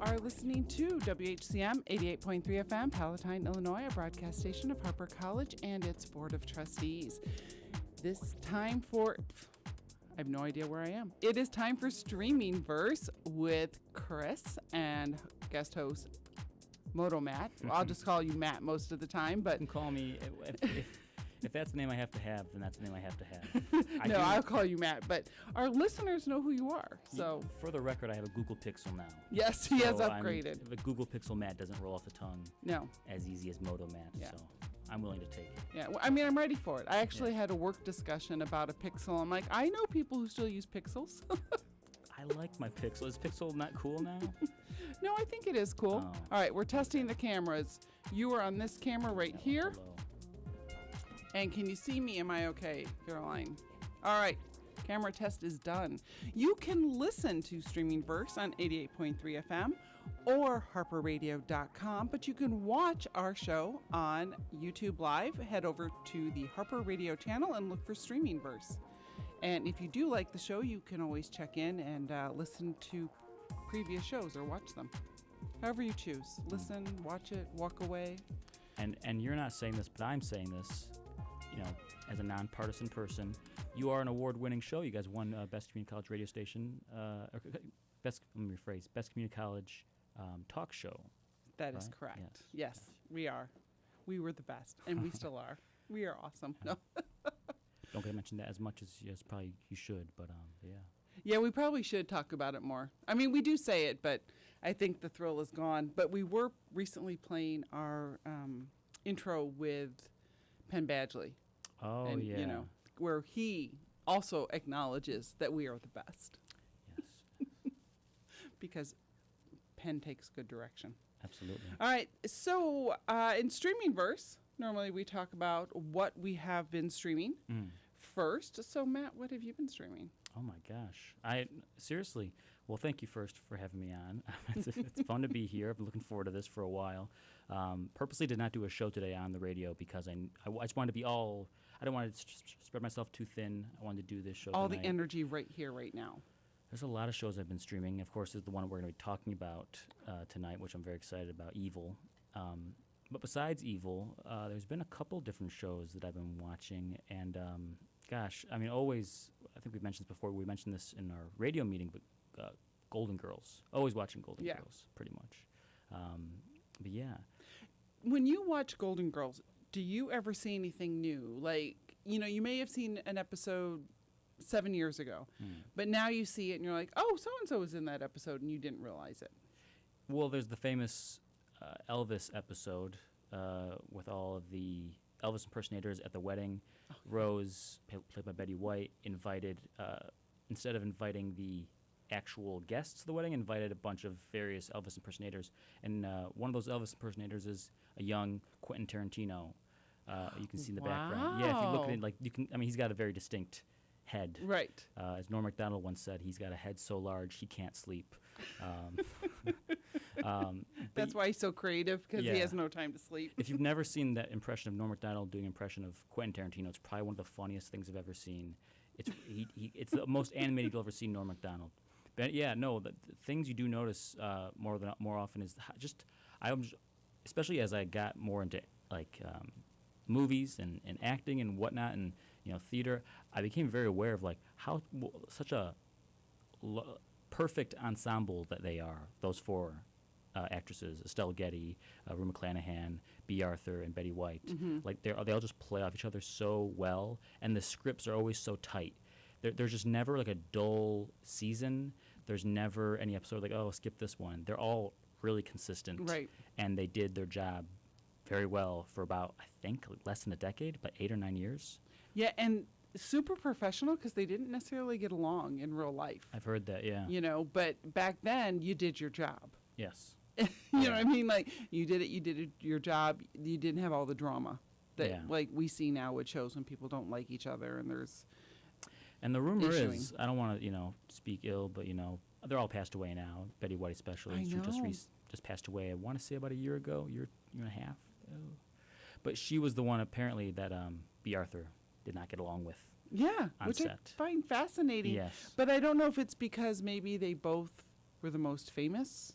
are listening to WHCM 88.3 FM, Palatine, Illinois, a broadcast station of Harper College and its Board of Trustees. This time for... I have no idea where I am. It is time for Streaming Verse with Chris and guest host Moto Matt. I'll just call you Matt most of the time, but... You can call me... If that's the name I have to have, then that's the name I have to have. I'll call you Matt, but our listeners know who you are. So, for the record, I have a Google Pixel now. Yes, he has upgraded. The Google Pixel Matt doesn't roll off the tongue. No. As easy as Moto Matt, so I'm willing to take it. Yeah, well, I mean, I'm ready for it. I actually had a work discussion about a Pixel. I'm like, I know people who still use Pixels. I like my Pixel. Is Pixel not cool now? No, I think it is cool. Oh. All right, we're testing the cameras. You are on this camera right here. Hello. And can you see me? Am I okay, Caroline? All right, camera test is done. You can listen to Streaming Verse on 88.3 FM or harperradio.com, but you can watch our show on YouTube Live. Head over to the Harper Radio channel and look for Streaming Verse. And if you do like the show, you can always check in and listen to previous shows or watch them. However you choose. Listen, watch it, walk away. And you're not saying this, but I'm saying this. You know, as a nonpartisan person, you are an award-winning show. You guys won Best Community College radio station, Best Community College talk show. That is correct. Yes, we are. We were the best, and we still are. We are awesome. No. Don't get to mention that as much as probably you should, but yeah. Yeah, we probably should talk about it more. I mean, we do say it, but I think the thrill is gone. But we were recently playing our intro with Penn Badgley. Oh, and, yeah. You know, where he also acknowledges that we are the best. Yes. Because Penn takes good direction. Absolutely. All right. So in Streaming Verse, normally we talk about what we have been streaming first. So, Matt, what have you been streaming? Oh, my gosh. Seriously. Well, thank you first for having me on. It's fun to be here. I've been looking forward to this for a while. Purposely did not do a show today on the radio because I just wanted to be all... I don't want to spread myself too thin. I wanted to do this show all tonight. The energy right here, right now. There's a lot of shows I've been streaming. Of course, there's the one we're going to be talking about tonight, which I'm very excited about, Evil. But besides Evil, there's been a couple different shows that I've been watching, and... gosh, I mean, always, I think we mentioned this before, we mentioned this in our radio meeting, but Golden Girls. Always watching Golden Girls, pretty much. But yeah. When you watch Golden Girls, do you ever see anything new? Like, you know, you may have seen an episode 7 years ago, but now you see it and you're like, oh, so-and-so was in that episode and you didn't realize it. Well, there's the famous Elvis episode with all of the Elvis impersonators at the wedding. Rose, played by Betty White, invited, instead of inviting the actual guests to the wedding, invited a bunch of various Elvis impersonators. And one of those Elvis impersonators is a young Quentin Tarantino. You can see in the background. Yeah, if you look at it, like you can. I mean, he's got a very distinct head. Right. As Norm Macdonald once said, he's got a head so large he can't sleep. That's why he's so creative, because he has no time to sleep. If you've never seen that impression of Norm Macdonald doing an impression of Quentin Tarantino, it's probably one of the funniest things I've ever seen. It's the most animated you'll ever see Norm Macdonald. But yeah, no, the things you do notice more often is especially as I got more into like movies and acting and whatnot, and theater, I became very aware of like how such a perfect ensemble that they are. Those four actresses: Estelle Getty, Rue McClanahan, B. Arthur, and Betty White. Like they all just play off each other so well, and the scripts are always so tight. There's just never like a dull season. There's never any episode like, oh, skip this one. They're all really consistent, right? And they did their job very well for about, I think, less than a decade, about 8 or 9 years. Yeah, and super professional because they didn't necessarily get along in real life. I've heard that, yeah. But back then, you did your job. Yes. You know what I mean? Like, you did your job. You didn't have all the drama that, like, we see now with shows when people don't like each other and there's And the rumor is, I don't want to, speak ill, but, they're all passed away now. Betty White especially. I know. She just passed away, I want to say about a year ago, year and a half. But she was the one, apparently, that B. Arthur did not get along with. Yeah, which set. I find fascinating. Yes. But I don't know if it's because maybe they both were the most famous.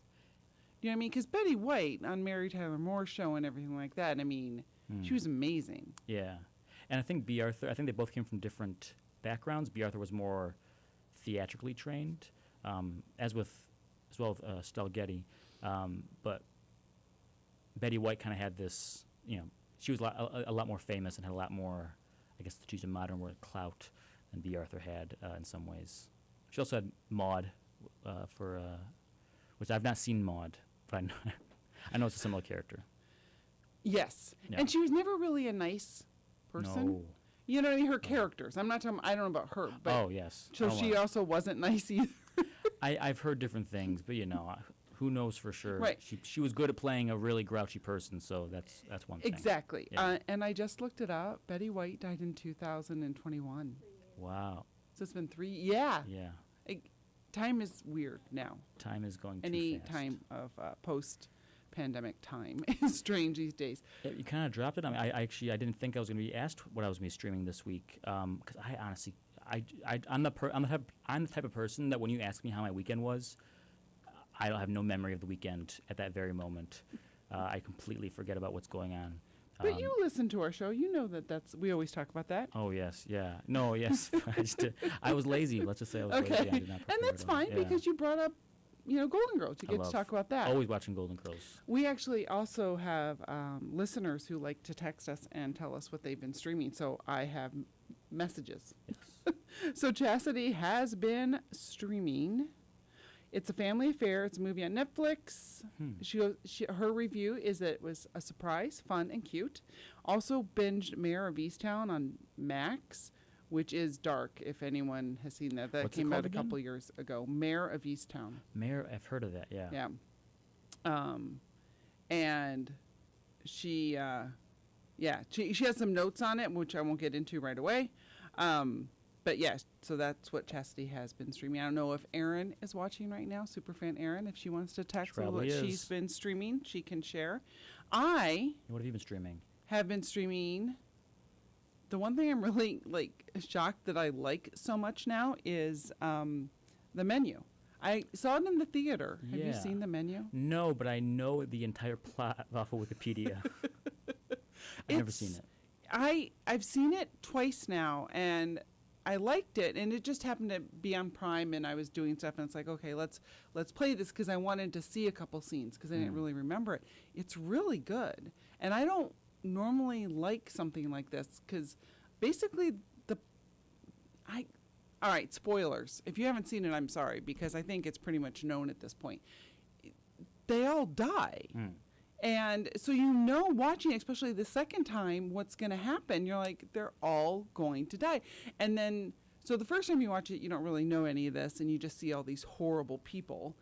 You know what I mean? Because Betty White on Mary Tyler Moore show and everything like that, I mean, she was amazing. Yeah. And I think B. Arthur, I think they both came from different backgrounds. B. Arthur was more theatrically trained, as well with Stella Getty. But Betty White kind of had this, she was a lot more famous and had a lot more, I guess to use a modern word, clout than B. Arthur had in some ways. She also had Maude, which I've not seen Maude, but I know it's a similar character. Yes. Yeah. And she was never really a nice person. No. You know, her characters. I'm not talking, I don't know about her, but Oh, yes. so she also wasn't nice either. I've heard different things, but who knows for sure? Right. She was good at playing a really grouchy person, so that's one thing. Exactly. Yeah. And I just looked it up. Betty White died in 2021. Wow. So it's been 3. Yeah. Yeah. Time is weird now. Time is going too Any fast. time of post-pandemic time is strange these days. Yeah, you kind of dropped it. I mean, I didn't think I was going to be asked what I was going to be streaming this week, because I honestly, I'm the type of person that when you ask me how my weekend was, I don't have no memory of the weekend at that very moment. I completely forget about what's going on. But you listen to our show. You know we always talk about that. Oh, yes, yeah. No, yes. I was lazy. Let's just say I was lazy. I did not prepare And that's at all. fine Yeah. because you brought up, Golden Girls. You get to talk about that. Always watching Golden Girls. We actually also have listeners who like to text us and tell us what they've been streaming. So I have messages. Yes. So Chastity has been streaming. It's a family affair. It's a movie on Netflix. Her review is that it was a surprise, fun, and cute. Also binged Mayor of Easttown on Max, which is dark, if anyone has seen that. That What's it came out called a again? couple years ago. Mayor of Easttown. Mayor, I've heard of that, yeah. Yeah. And she has some notes on it, which I won't get into right away. But yes, so that's what Chastity has been streaming. I don't know if Erin is watching right now, superfan Erin. If she wants to text what probably she's is. been streaming, she can share. What have you been streaming? Have been streaming. The one thing I'm really shocked that I like so much now is the menu. I saw it in the theater. Have you seen the menu? No, but I know the entire plot off of Wikipedia. I've never seen it. I've seen it twice now, and I liked it, and it just happened to be on Prime, and I was doing stuff, and it's like, okay, let's play this because I wanted to see a couple scenes because I didn't really remember it. It's really good, and I don't normally like something like this because basically all right, spoilers. If you haven't seen it, I'm sorry, because I think it's pretty much known at this point. They all die. And so watching, especially the second time, what's going to happen. You're like, they're all going to die. And then, so the first time you watch it, you don't really know any of this, and you just see all these horrible people,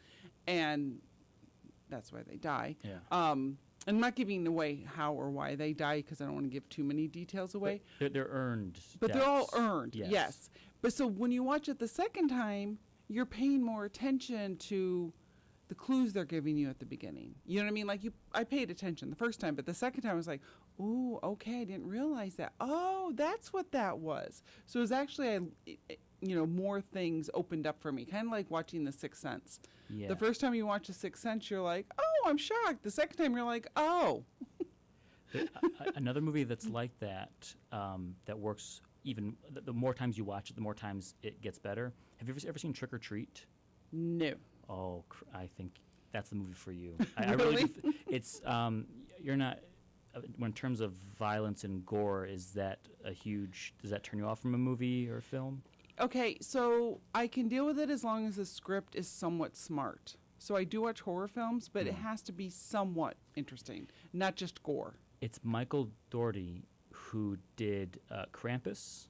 and that's why they die. Yeah. I'm not giving away how or why they die because I don't want to give too many details away. They're earned. But they're all earned, yes. But so when you watch it the second time, you're paying more attention to the clues they're giving you at the beginning. You know what I mean? I paid attention the first time, but the second time I was like, ooh, okay, I didn't realize that. Oh, that's what that was. So it was actually, more things opened up for me, kind of like watching The Sixth Sense. Yeah. The first time you watch The Sixth Sense, you're like, oh, I'm shocked. The second time, you're like, oh. Another movie that's like that, that works even, the more times you watch it, the more times it gets better. Have you ever seen Trick or Treat? No. Oh, I think that's the movie for you. Really? I really do it's, you're not, in terms of violence and gore, does that turn you off from a movie or a film? Okay, so I can deal with it as long as the script is somewhat smart. So I do watch horror films, but it has to be somewhat interesting, not just gore. It's Michael Dougherty who did Krampus.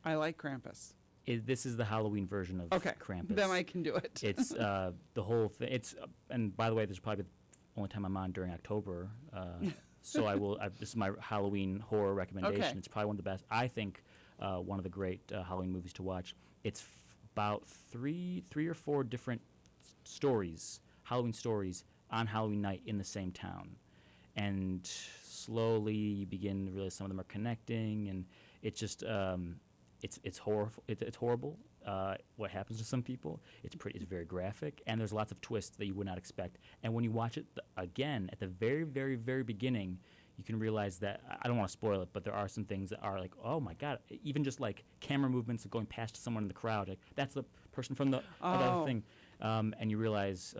I like Krampus. This is the Halloween version of Krampus. Then I can do it. It's the whole thing. It's and by the way, this is probably the only time I'm on during October. So this is my Halloween horror recommendation. Okay. It's probably one of the best. I think one of the great Halloween movies to watch. It's about three or four different stories, Halloween stories, on Halloween night in the same town, and slowly you begin to realize some of them are connecting, and it's just it's horrible. It's horrible. what happens to some people. It's very graphic, and there's lots of twists that you would not expect. And when you watch it again at the very, very, very beginning, you can realize that I don't want to spoil it, but there are some things that are like, oh my god, even just like camera movements of going past someone in the crowd, like that's the person from the other thing, and you realize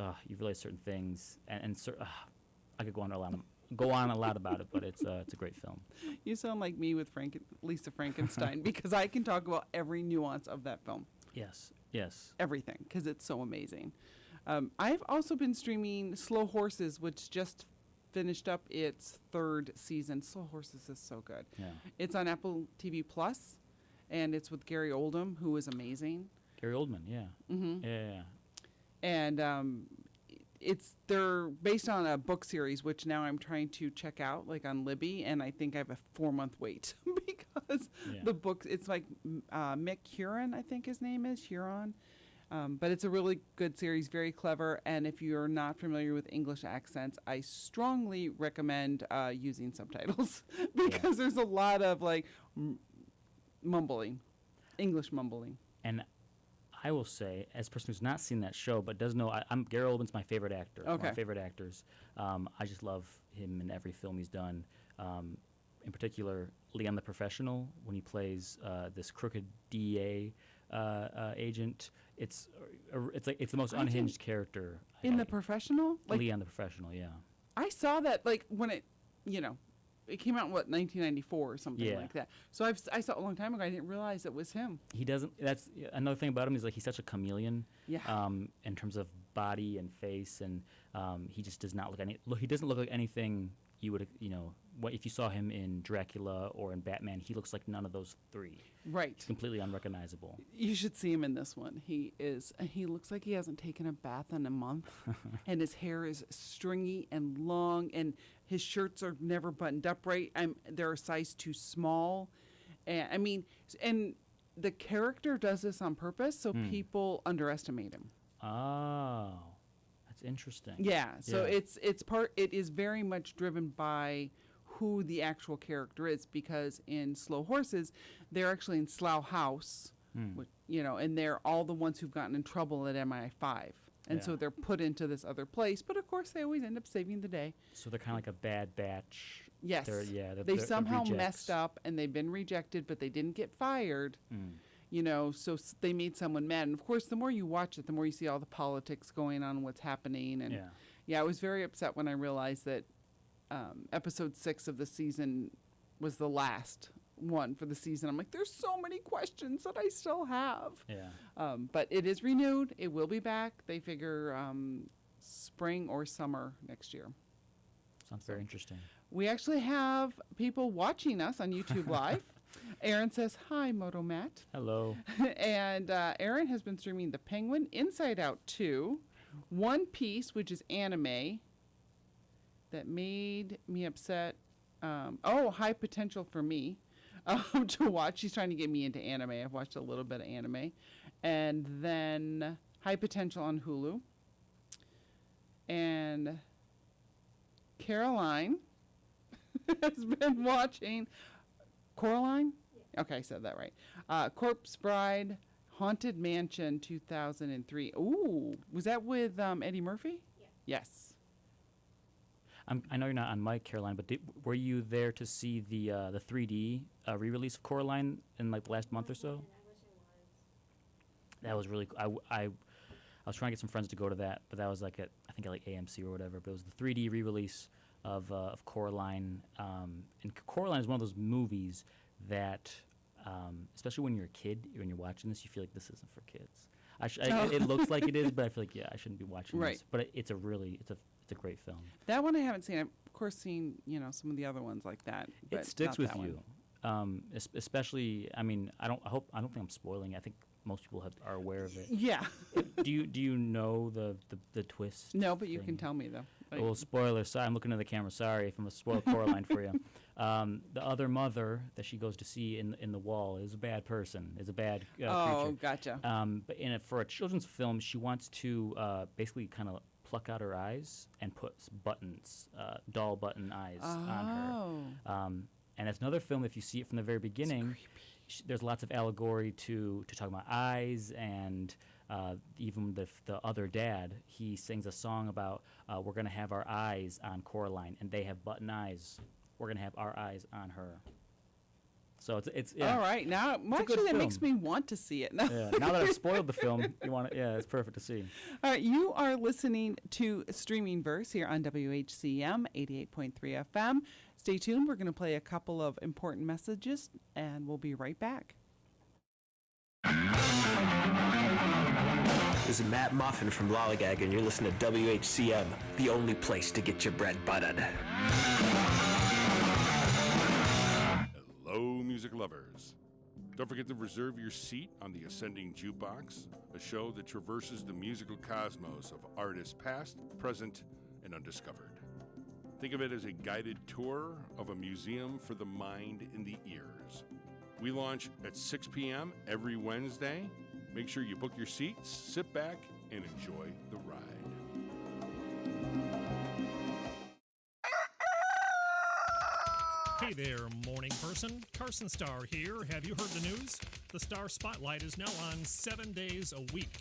certain things, I could go on a lot about it, but it's a great film. You sound like me with Lisa Frankenstein because I can talk about every nuance of that film. Yes. Everything, because it's so amazing. I've also been streaming Slow Horses, which just finished up its 3rd season. Slow Horses is so good. Yeah. It's on Apple TV Plus, and it's with Gary Oldman, who is amazing. Gary Oldman, yeah. Mm-hmm. Yeah. And they're based on a book series, which now I'm trying to check out, like on Libby, and I think I have a 4-month wait because the book, it's like Mick Huron, I think his name is, Huron. But it's a really good series, very clever, and if you're not familiar with English accents, I strongly recommend using subtitles because there's a lot of like mumbling, English mumbling. And I will say, as a person who's not seen that show but does know, I'm Gary Oldman's my favorite actor. Okay. One of my favorite actors. I just love him in every film he's done. In particular, Leon the Professional, when he plays this crooked DEA agent. It's the most unhinged character. In The Professional? Like Leon the Professional, yeah. I saw that like when it came out in 1994 or something like that. So I saw it a long time ago. I didn't realize it was him. He doesn't. That's another thing about him is like he's such a chameleon. Yeah. In terms of body and face, and he just does not he doesn't look like anything you would what if you saw him in Dracula or in Batman. He looks like none of those three. Right. He's completely unrecognizable. You should see him in this one. He looks like he hasn't taken a bath in a month, and his hair is stringy and long, and his shirts are never buttoned up right. They're a size too small, and the character does this on purpose, so people underestimate him. Oh, that's interesting. Yeah. So it is very much driven by who the actual character is, because in Slow Horses, they're actually in Slough House, and they're all the ones who've gotten in trouble at MI5. And so they're put into this other place, but of course they always end up saving the day. So they're kind of like a bad batch. Yes. They somehow messed up and they've been rejected, but they didn't get fired. So they made someone mad. And of course, the more you watch it, the more you see all the politics going on, what's happening. And I was very upset when I realized that episode 6 of the season was the last one for the season. I'm like, there's so many questions that I still have. But it is renewed. It will be back. They figure spring or summer next year. Sounds very interesting. We actually have people watching us on YouTube Live. Aaron says, hi, Moto Matt. Hello. And Aaron has been streaming The Penguin, Inside Out 2, One Piece, which is anime, that made me upset. High Potential for me to watch. She's trying to get me into anime. I've watched a little bit of anime. And then High Potential on Hulu. And Caroline has been watching Coraline? Yeah. Okay, I said that right. Corpse Bride, Haunted Mansion 2003. Ooh, was that with Eddie Murphy? Yeah. Yes. I know you're not on mic, Caroline, but were you there to see the 3D re-release of Coraline in like the last month or so? I wish I was. That was really cool. I was trying to get some friends to go to that, but that was like I think at like AMC or whatever. But it was the 3D re-release of Coraline. And Coraline is one of those movies that, especially when you're a kid, when you're watching this, you feel like this isn't for kids. It looks like it is, but I feel like I shouldn't be watching this. But it's a great film. That one I haven't seen. I've of course seen some of the other ones like that. It sticks with you, especially. I mean, I don't think I'm spoiling it. I think most people are aware of it. Yeah. Do you know the twist? No, but you thing? can tell me though. Well, spoiler. Sorry, I'm looking at the camera. Sorry if I'm a spoil Coraline for you. The other mother that she goes to see in the wall is a bad person. Is a bad creature. Oh, gotcha. But for a children's film, she wants to basically kind of pluck out her eyes and put buttons, doll button eyes on her. And it's another film. If you see it from the very beginning, there's lots of allegory to talk about eyes, and even the other dad, he sings a song about we're going to have our eyes on Coraline, and they have button eyes. We're going to have our eyes on her. So it's yeah. All right, now a actually good that makes film. me want to see it. Yeah. Now that I've spoiled the film, you want it's perfect to see. All right, you are listening to Streaming Verse here on WHCM 88.3 FM. Stay tuned. We're going to play a couple of important messages, and we'll be right back. This is Matt Muffin from Lollygag, and you're listening to WHCM, the only place to get your bread buttered. Hello, music lovers. Don't forget to reserve your seat on the Ascending Jukebox, a show that traverses the musical cosmos of artists past, present, and undiscovered. Think of it as a guided tour of a museum for the mind and the ears. We launch at 6 p.m. every Wednesday. Make sure you book your seats, sit back, and enjoy the ride. Hey there, morning person. Carson Starr here. Have you heard the news? The Star Spotlight is now on 7 days a week.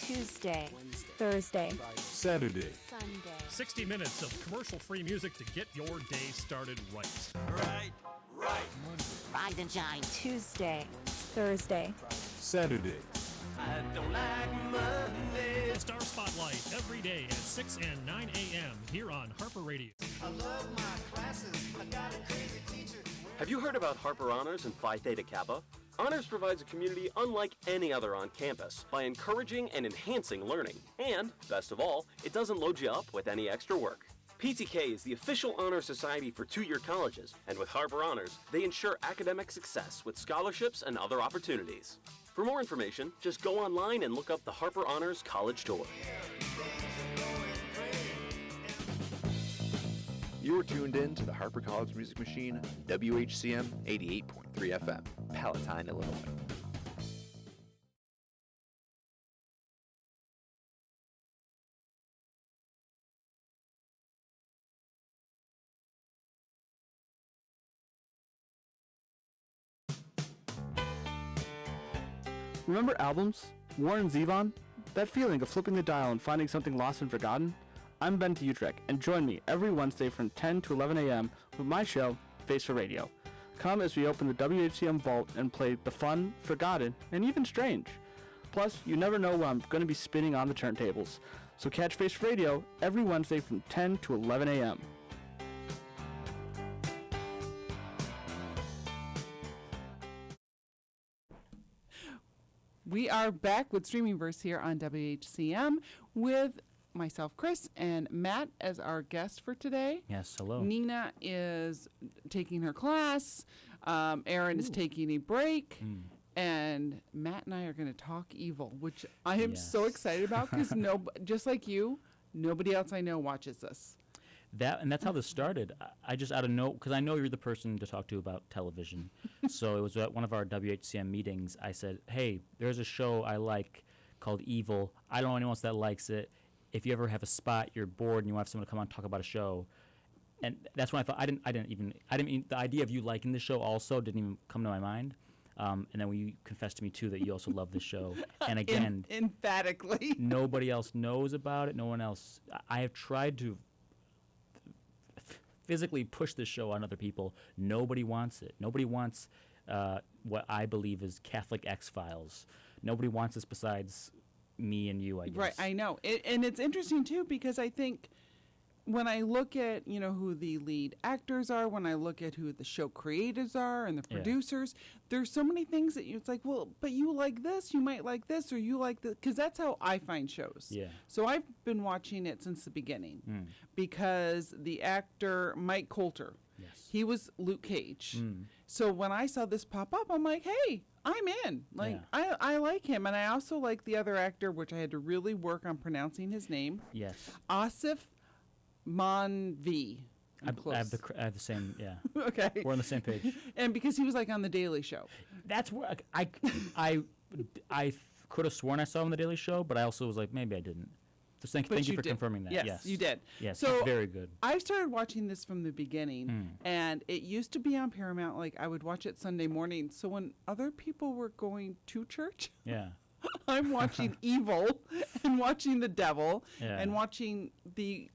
Tuesday, Thursday, Saturday, Sunday. 60 minutes of commercial-free music to get your day started right. Rise and shine. Tuesday, Thursday, Saturday. The Star Spotlight every day at 6 and 9 a.m. here on Harper Radio. Have you heard about Harper Honors and Phi Theta Kappa? Honors provides a community unlike any other on campus by encouraging and enhancing learning. And, best of all, it doesn't load you up with any extra work. PTK is the official honor society for two-year colleges, and with Harper Honors, they ensure academic success with scholarships and other opportunities. For more information, just go online and look up the Harper Honors College Tour. You're tuned in to the Harper College Music Machine, WHCM 88.3 FM, Palatine, Illinois. Remember albums? Warren Zevon? That feeling of flipping the dial and finding something lost and forgotten? I'm Ben Utrecht, and join me every Wednesday from 10 to 11 a.m. with my show, Face for Radio. Come as we open the WHCM vault and play the fun, forgotten, and even strange. Plus, you never know when I'm going to be spinning on the turntables. So catch Face for Radio every Wednesday from 10 to 11 a.m. We are back with Streaming Verse here on WHCM with myself, Chris, and Matt as our guest for today. Yes, hello. Nina is taking her class. Aaron is taking a break. And Matt and I are going to talk evil, which I am so excited about because just like you, nobody else I know watches this. That's how this started. I just out of because I know you're the person to talk to about television. So it was at one of our WHCM meetings. I said, "Hey, there's a show I like called Evil. I don't know anyone else that likes it. If you ever have a spot, you're bored, and you want someone to come on and talk about a show." And that's when I thought the idea of you liking the show also didn't even come to my mind. And then when you confessed to me too that you also love the show, and again, emphatically, nobody else knows about it. No one else. I have tried to physically push this show on other people. Nobody wants it. Nobody wants what I believe is Catholic X-Files. Nobody wants this besides me and you, I guess. Right, I know. And it's interesting, too, because I think when I look at, who the lead actors are, when I look at who the show creators are and the producers, there's so many things that it's like, well, but you like this, you might like this, or you like this, because that's how I find shows. Yeah. So I've been watching it since the beginning because the actor Mike Coulter, he was Luke Cage. So when I saw this pop up, I'm like, hey, I'm in. Like, I like him. And I also like the other actor, which I had to really work on pronouncing his name. Yes. Asif Manvi. I have the same, yeah. Okay. We're on the same page. And because he was like on The Daily Show. That's where I could have sworn I saw him on The Daily Show, but I also was like, maybe I didn't. Thank But you for did. confirming that. Yes, you did. Yes, So very good. I started watching this from the beginning, and it used to be on Paramount. Like, I would watch it Sunday morning. So when other people were going to church, Yeah. I'm watching Evil and watching The Devil Yeah. and watching the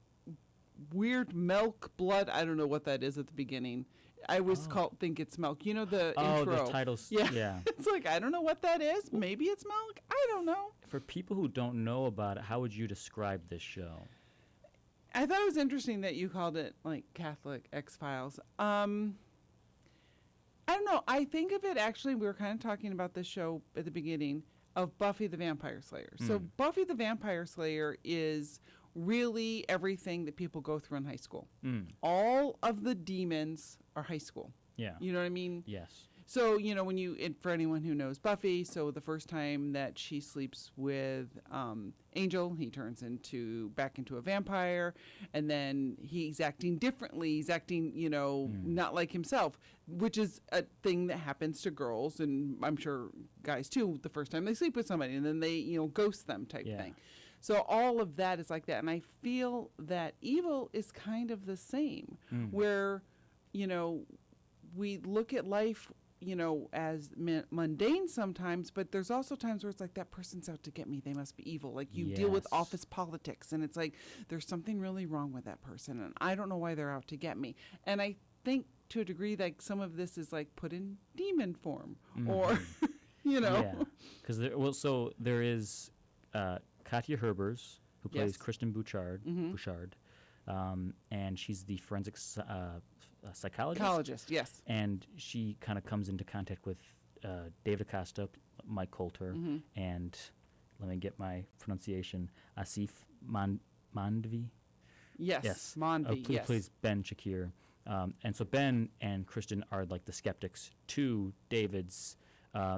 weird milk blood. I don't know what that is at the beginning. I always think it's milk. You know the intro. The titles. Yeah. Yeah. It's like, I don't know what that is. Maybe it's milk. I don't know. For people who don't know about it, how would you describe this show? I thought it was interesting that you called it like Catholic X-Files. I don't know. I think of it actually, we were kind of talking about this show at the beginning of Buffy the Vampire Slayer. So Buffy the Vampire Slayer is really everything that people go through in high school. All of the demons are high school. Yeah. You know what I mean? Yes. So, you know, for anyone who knows Buffy, so the first time that she sleeps with Angel, he turns back into a vampire, and then he's acting differently. He's acting, not like himself, which is a thing that happens to girls, and I'm sure guys too, the first time they sleep with somebody, and then they, ghost them type thing. So all of that is like that, and I feel that Evil is kind of the same, where, we look at life as mundane sometimes, but there's also times where it's like, that person's out to get me. They must be evil. Like, you deal with office politics, and it's like, there's something really wrong with that person, and I don't know why they're out to get me. And I think to a degree, like, some of this is like put in demon form, or, Yeah. Because there is Katja Herbers, who plays Kristen Bouchard, and she's the forensic psychologist. Yes. And she kind of comes into contact with David Acosta, Mike Coulter, and let me get my pronunciation, Asif Mandvi. Yes. Mandvi, who plays Ben Shakir. And so Ben and Kristen are like the skeptics to David's.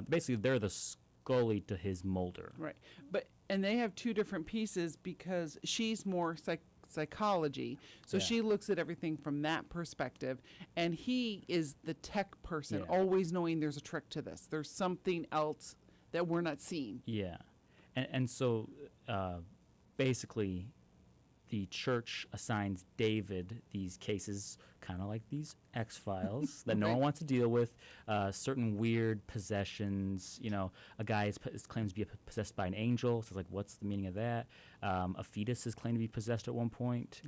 Basically, they're the Scully to his Mulder. Right. And they have two different pieces because she's more psychology, so she looks at everything from that perspective, and he is the tech person, always knowing there's a trick to this. There's something else that we're not seeing. Yeah. And so basically the church assigns David these cases, kind of like these X-Files that no one wants to deal with, certain weird possessions. A guy is claims to be possessed by an angel, so it's like, what's the meaning of that? A fetus is claimed to be possessed at one point.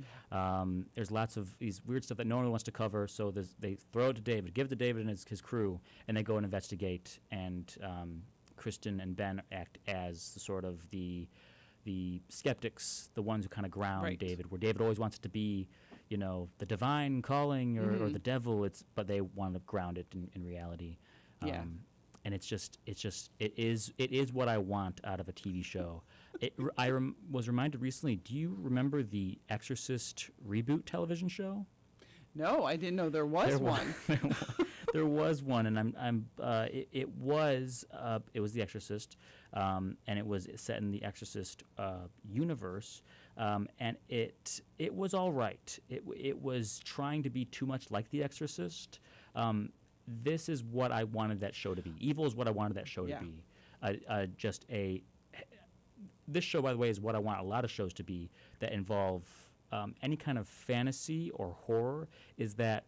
There's lots of these weird stuff that no one wants to cover, so they throw it to David, give it to David and his crew, and they go and investigate, and Kristen and Ben act as the sort of the skeptics, the ones who kind of ground David, where David always wants it to be, the divine calling or the devil. But they want to ground it in reality. And it is what I want out of a TV show. I was reminded recently. Do you remember the Exorcist reboot television show? No, I didn't know there was one. There was one, and it was The Exorcist, and it was set in the Exorcist universe, and it was all right. It was trying to be too much like The Exorcist. This is what I wanted that show to be. Evil is what I wanted that show to be. This show, by the way, is what I want a lot of shows to be that involve any kind of fantasy or horror. Is that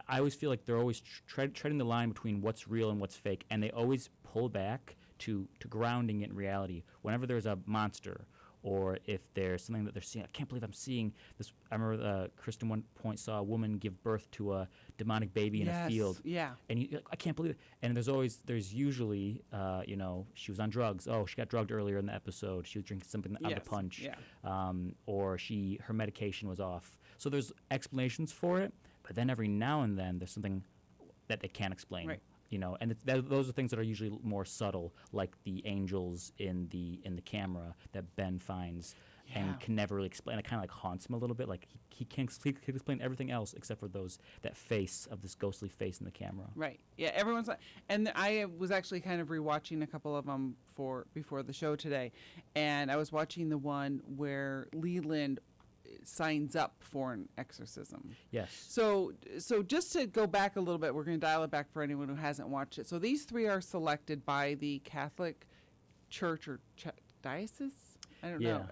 I always feel like they're always treading the line between what's real and what's fake, and they always pull back to grounding it in reality. Whenever there's a monster, or if there's something that they're seeing, I can't believe I'm seeing this. I remember Kristen one point saw a woman give birth to a demonic baby in a field. Yeah. And I can't believe it. And there's usually, she was on drugs. Oh, she got drugged earlier in the episode. She was drinking something out of the punch. Yeah. Or her medication was off. So there's explanations for it. But then every now and then there's something that they can't explain, and those are things that are usually more subtle, like the angels in the camera that Ben finds and can never really explain. It kind of like haunts him a little bit. Like he can explain everything else except for that face of this ghostly face in the camera. Right. Yeah. Everyone's like, and I was actually kind of rewatching a couple of them before the show today, and I was watching the one where Leland signs up for an exorcism. Yes. So just to go back a little bit, we're going to dial it back for anyone who hasn't watched it. So these three are selected by the Catholic Church or diocese. I don't Yeah. know.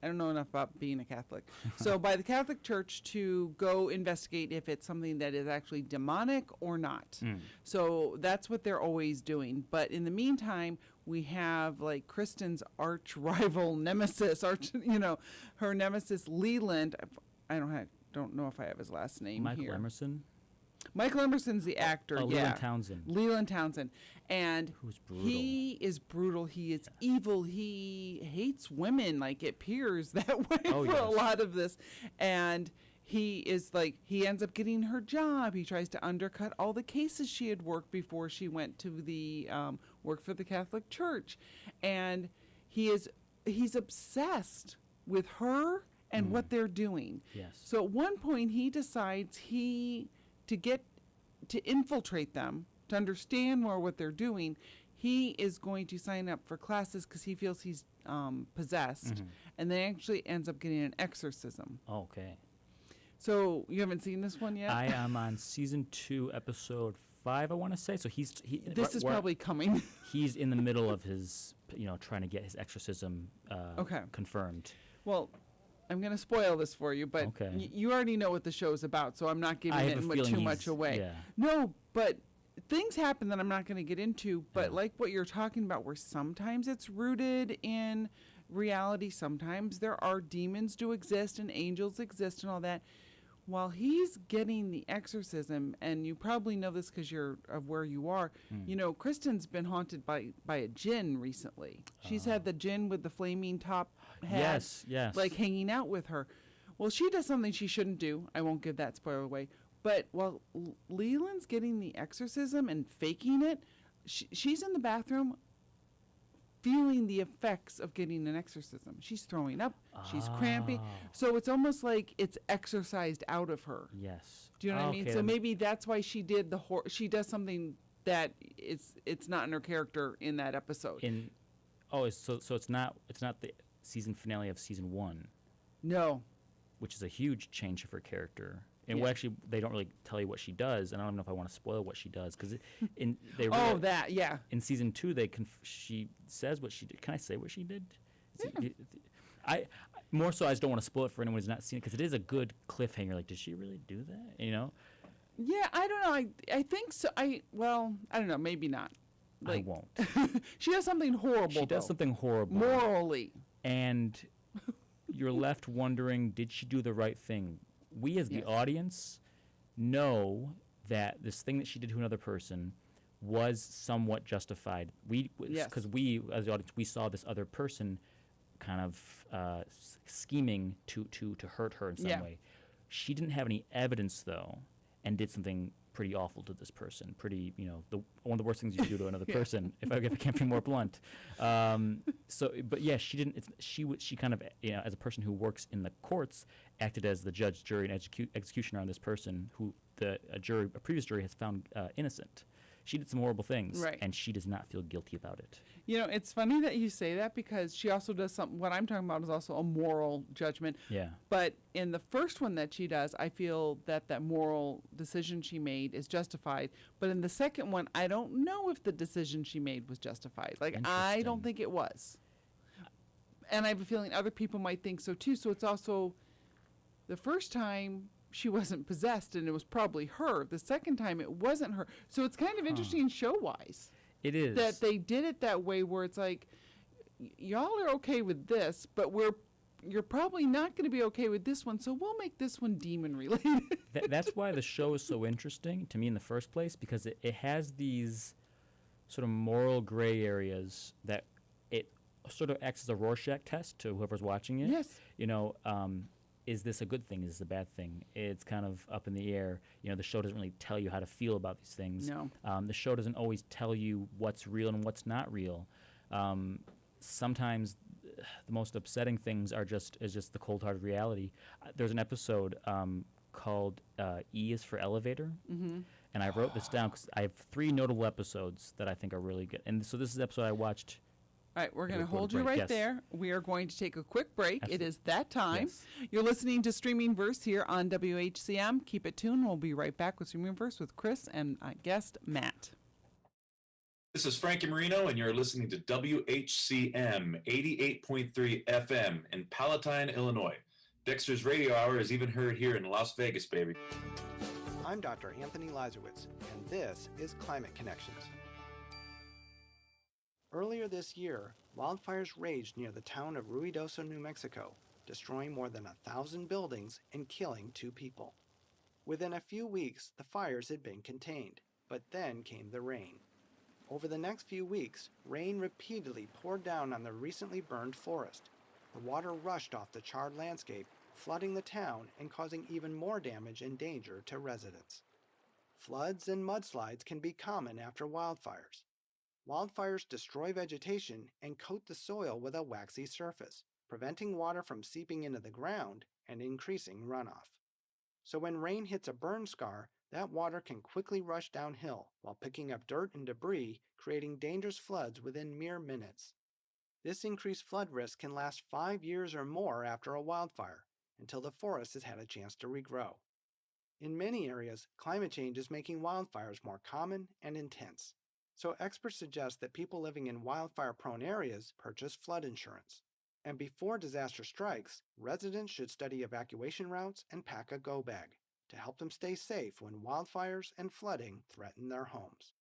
I don't know enough about being a Catholic. So by the Catholic Church to go investigate if it's something that is actually demonic or not. So that's what they're always doing. But in the meantime, we have like Kristen's arch rival nemesis, her nemesis Leland. I don't know if I have his last name Michael here. Emerson. Michael Emerson's the actor. Oh, yeah. Leland Townsend. Leland Townsend. And Who's brutal. he is brutal. He is evil. He hates women. Like, it appears that way Oh, for a yes. lot of this. And he is like, he ends up getting her job. He tries to undercut all the cases she had worked before she went to the work for the Catholic Church. And he's obsessed with her and what they're doing. Yes. So at one point he decides to infiltrate them, to understand more what they're doing, he is going to sign up for classes because he feels he's possessed, and then actually ends up getting an exorcism. Okay. So you haven't seen this one yet? I am on season 2, episode 5, I want to say. So this is probably coming. He's in the middle of his, trying to get his exorcism confirmed. Well, I'm going to spoil this for you, but Okay. You already know what the show's about, so I'm not giving I have it a feeling too much away. Yeah. No, but things happen that I'm not going to get into, but like what you're talking about, where sometimes it's rooted in reality, sometimes there are demons do exist and angels exist and all that. While he's getting the exorcism, and you probably know this because you're of where you are, Kristen's been haunted by a djinn recently. She's had the djinn with the flaming top head, Yes. like hanging out with her. Well, she does something she shouldn't do. I won't give that spoiler away. But while Leland's getting the exorcism and faking it, she's in the bathroom feeling the effects of getting an exorcism. She's throwing up. She's cramping. So it's almost like it's exorcised out of her. Yes. Do you know what I mean? So maybe that's why she did she does something that it's not in her character in that episode. So it's not the season finale of season 1. No. Which is a huge change of her character. And Yeah. well, actually, they don't really tell you what she does, and I don't know if I want to spoil what she does because in season 2 she says what she did. Can I say what she did? I more so I just don't want to spoil it for anyone who's not seen it because it is a good cliffhanger. Like, did she really do that? Yeah, I don't know. I think so. I don't know. Maybe not. I won't. She does something horrible. She does something horrible morally, and you're left wondering, did she do the right thing? We as the audience know that this thing that she did to another person was somewhat justified. Because we as the audience, we saw this other person kind of scheming to hurt her in some way. She didn't have any evidence though, and did something pretty awful to this person. Pretty, one of the worst things you can do to another person. If I can't be more blunt. But yeah, she didn't. She kind of, as a person who works in the courts, acted as the judge, jury, and executioner on this person who a previous jury has found innocent. She did some horrible things, and she does not feel guilty about it. It's funny that you say that because she also does something. What I'm talking about is also a moral judgment. Yeah. But in the first one that she does, I feel that moral decision she made is justified. But in the second one, I don't know if the decision she made was justified. Like, I don't think it was. And I have a feeling other people might think so too. So it's also the first time she wasn't possessed and it was probably her. The second time it wasn't her. So it's kind of interesting show-wise. It is. That they did it that way where it's like, y'all are okay with this, but you're probably not going to be okay with this one, so we'll make this one demon-related. That's why the show is so interesting to me in the first place, because it has these sort of moral gray areas that it sort of acts as a Rorschach test to whoever's watching it. Yes. Is this a good thing? Is this a bad thing? It's kind of up in the air. The show doesn't really tell you how to feel about these things. No. The show doesn't always tell you what's real and what's not real. Sometimes the most upsetting things is just the cold-hearted reality. There's an episode called E is for Elevator. Mm-hmm. And I wrote this down because I have 3 notable episodes that I think are really good. And so this is the episode I watched. All right, we're going to hold you right there. We are going to take a quick break. Absolutely. It is that time. Yes. You're listening to Streaming Verse here on WHCM. Keep it tuned. We'll be right back with Streaming Verse with Chris and guest Matt. This is Frankie Marino, and you're listening to WHCM 88.3 FM in Palatine, Illinois. Dexter's Radio Hour is even heard here in Las Vegas, baby. I'm Dr. Anthony Lazarowitz, and this is Climate Connections. Earlier this year, wildfires raged near the town of Ruidoso, New Mexico, destroying more than 1,000 buildings and killing 2 people. Within a few weeks, the fires had been contained, but then came the rain. Over the next few weeks, rain repeatedly poured down on the recently burned forest. The water rushed off the charred landscape, flooding the town and causing even more damage and danger to residents. Floods and mudslides can be common after wildfires. Wildfires destroy vegetation and coat the soil with a waxy surface, preventing water from seeping into the ground and increasing runoff. So when rain hits a burn scar, that water can quickly rush downhill while picking up dirt and debris, creating dangerous floods within mere minutes. This increased flood risk can last 5 years or more after a wildfire, until the forest has had a chance to regrow. In many areas, climate change is making wildfires more common and intense. So experts suggest that people living in wildfire-prone areas purchase flood insurance. And before disaster strikes, residents should study evacuation routes and pack a go bag to help them stay safe when wildfires and flooding threaten their homes.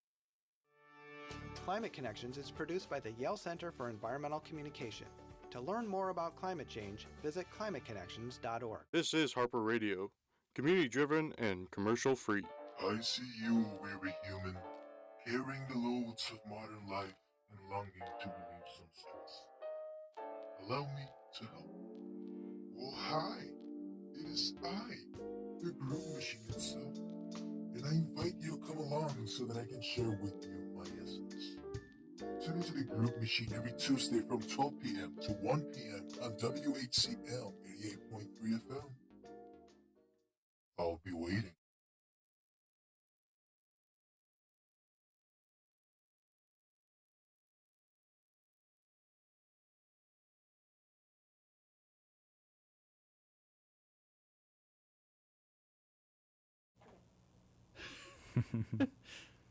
Climate Connections is produced by the Yale Center for Environmental Communication. To learn more about climate change, visit climateconnections.org. This is Harper Radio, community-driven and commercial-free. I see you, weary human, carrying the loads of modern life and longing to relieve some stress. Allow me to help. Oh, hi! It is I, the groove machine itself, and I invite you to come along so that I can share with you my essence. Tune into the Groove Machine every Tuesday from 12 p.m. to 1 p.m. on WHCL 88.3 FM. I'll be waiting.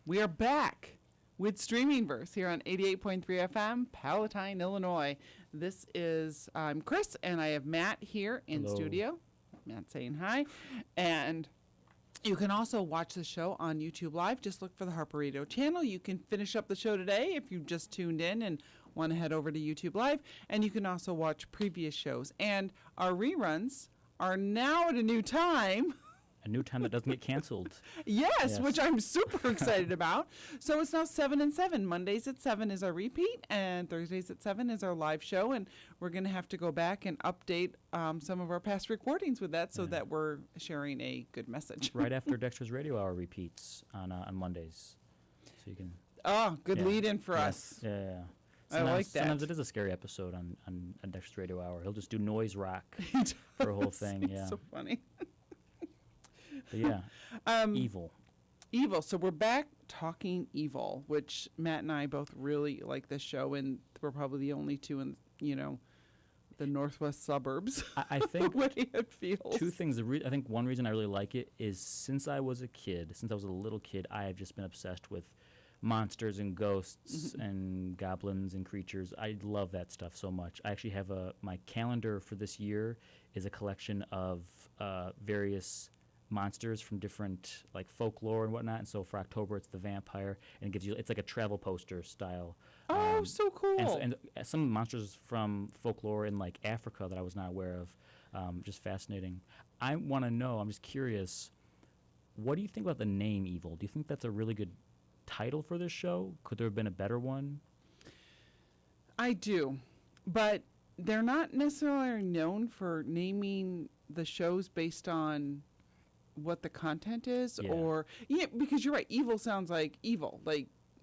We are back with Streaming Verse here on 88.3 FM, Palatine, Illinois. This is, I'm Chris, and I have Matt here in Hello. studio. Matt saying hi. And you can also watch the show on YouTube Live. Just look for the Harper Radio channel. You can finish up the show today if you just tuned in and want to head over to YouTube Live. And you can also watch previous shows. And our reruns are now at a new time. A new time that doesn't get canceled. Yes, which I'm super excited about. So it's now 7 and 7. Mondays at 7 is our repeat, and Thursdays at 7 is our live show. And we're going to have to go back and update some of our past recordings with that so that we're sharing a good message. Right after Dexter's Radio Hour repeats on Mondays. So you can. Oh, good lead in for us. Yeah. I like that. Sometimes it is a scary episode on Dexter's Radio Hour. He'll just do noise rock for a whole thing. Yeah. So funny. But yeah, evil. Evil. So we're back talking evil, which Matt and I both really like this show, and we're probably the only two in, the northwest suburbs. I think what it feels. Two things. I think one reason I really like it is since I was a little kid, I have just been obsessed with monsters and ghosts and goblins and creatures. I love that stuff so much. I actually have my calendar for this year is a collection of various monsters from different folklore and whatnot. And so for October it's the vampire, and it's like a travel poster style. Oh, so cool. And some monsters from folklore in Africa that I was not aware of. Just fascinating. I want to know, I'm just curious, what do you think about the name Evil? Do you think that's a really good title for this show? Could there have been a better one? I do, but they're not necessarily known for naming the shows based on what the content is, because you're right. Evil sounds like evil.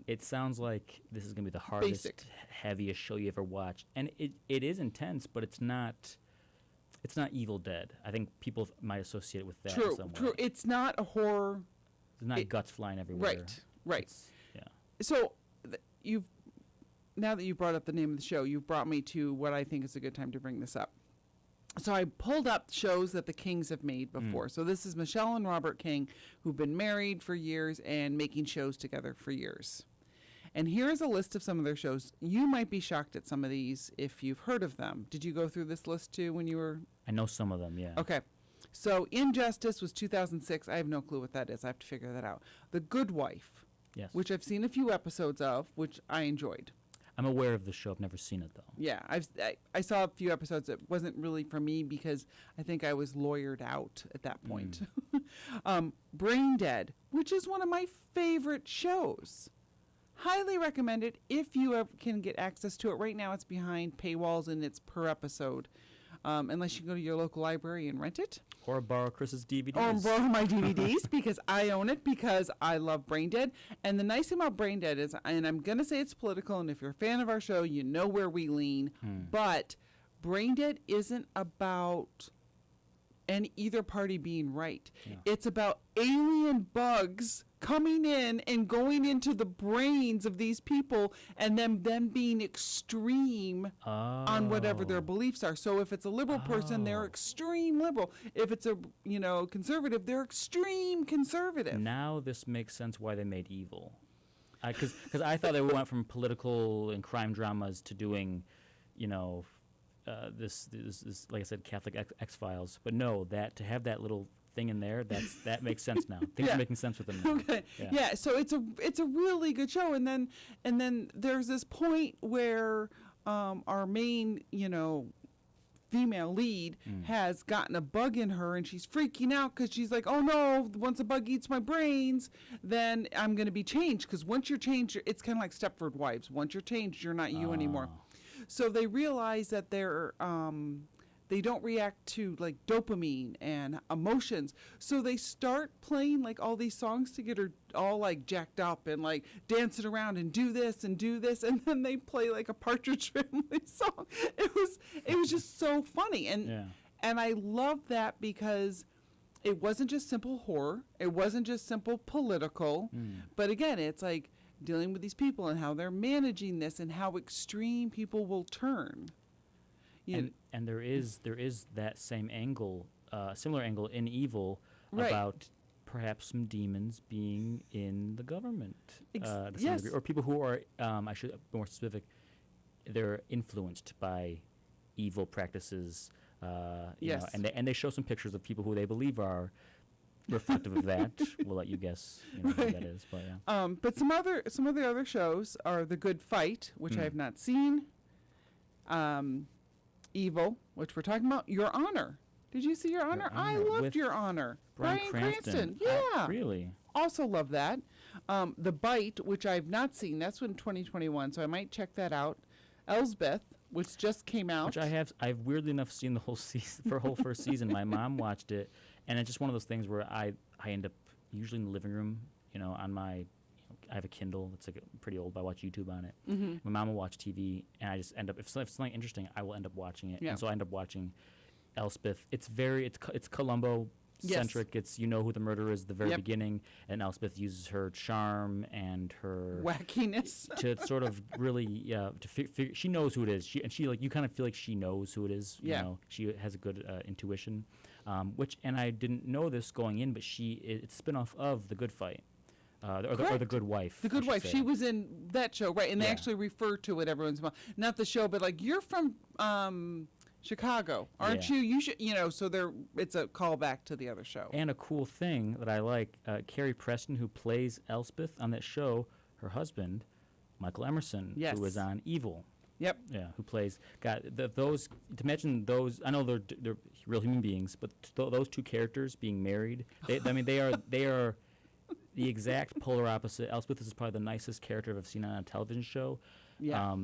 It sounds like this is going to be the hardest, heaviest show you ever watched, and it is intense, but it's not Evil Dead. I think people might associate it with that. True. It's not a horror. It's not guts flying everywhere. Right. So now that you brought up the name of the show, you've brought me to what I think is a good time to bring this up. So I pulled up shows that the Kings have made before. So this is Michelle and Robert King, who've been married for years and making shows together for years. And here's a list of some of their shows. You might be shocked at some of these if you've heard of them. Did you go through this list too when you were? I know some of them, yeah. Okay. So Injustice was 2006. I have no clue what that is. I have to figure that out. The Good Wife, Yes. which I've seen a few episodes of, which I enjoyed. I'm aware of the show. I've never seen it, though. Yeah, I saw a few episodes. It wasn't really for me because I think I was lawyered out at that point. Brain Dead, which is one of my favorite shows. Highly recommended if you can get access to it. Right now it's behind paywalls and it's per episode. Unless you go to your local library and rent it. Or borrow Chris's DVDs. Or borrow my DVDs because I own it because I love Brain Dead. And the nice thing about Brain Dead is, and I'm going to say it's political, and if you're a fan of our show, you know where we lean, but Brain Dead isn't about either party being right. Yeah. It's about alien bugs coming in and going into the brains of these people and them being extreme on whatever their beliefs are. So if it's a liberal person, they're extreme liberal. If it's a conservative, they're extreme conservative. Now this makes sense why they made Evil. Because I thought they went from political and crime dramas to doing, this like I said, Catholic X-Files. But no, to have that little thing in there, that makes sense now. Things are making sense with them now. Okay. Yeah, so it's a really good show, and then there's this point where our main, female lead has gotten a bug in her, and she's freaking out because she's like, oh no, once a bug eats my brains, then I'm going to be changed, because once you're changed, it's kind of like Stepford Wives. Once you're changed, you're not you anymore. So they realize that they don't react to like dopamine and emotions. So they start playing like all these songs to get her all like jacked up and like dancing around and do this. And then they play like a Partridge Family song. It was just so funny. And I love that because it wasn't just simple horror. It wasn't just simple political. But again, it's like dealing with these people and how they're managing this and how extreme people will turn. And there is that same angle, similar angle in Evil about perhaps some demons being in the government, to some degree, or people who are, I should be more specific, they're influenced by evil practices. You know, and they show some pictures of people who they believe are reflective of that. We'll let you guess who that is, but yeah. But some of the other shows are The Good Fight, which I have not seen. Evil, which we're talking about. Your Honor. Did you see Your Honor? I loved Your Honor. Bryan Cranston. Yeah. Really? Also love that. The Bite, which I've not seen. That's in 2021, so I might check that out. Elsbeth, which just came out. Which I've weirdly enough seen the whole season, for whole first season. My mom watched it, and it's just one of those things where I end up usually in the living room, on my, I have a Kindle. It's like pretty old, but I watch YouTube on it. Mm-hmm. My mom will watch TV, and I just end up, if something interesting, I will end up watching it. Yeah. And so I end up watching Elspeth. It's Columbo centric. Yes. It's who the murderer is at the very beginning, and Elspeth uses her charm and her wackiness to sort of really she knows who it is. She like, you kind of feel like she knows who it is. She has a good intuition, and I didn't know this going in, but it's a spin-off of The Good Fight. Or the Good Wife. The Good Wife. She was in that show, right? And they actually refer to it every once in a while. Not the show, but like, you're from Chicago, aren't you? You should, so it's a callback to the other show. And a cool thing that I like, Carrie Preston, who plays Elspeth on that show, her husband, Michael Emerson, who was on Evil. Yep. Yeah, who plays, those, to mention those, I know they're real human beings, but those two characters being married, they are the exact polar opposite. Elspeth is probably the nicest character I've seen on a television show. Yeah.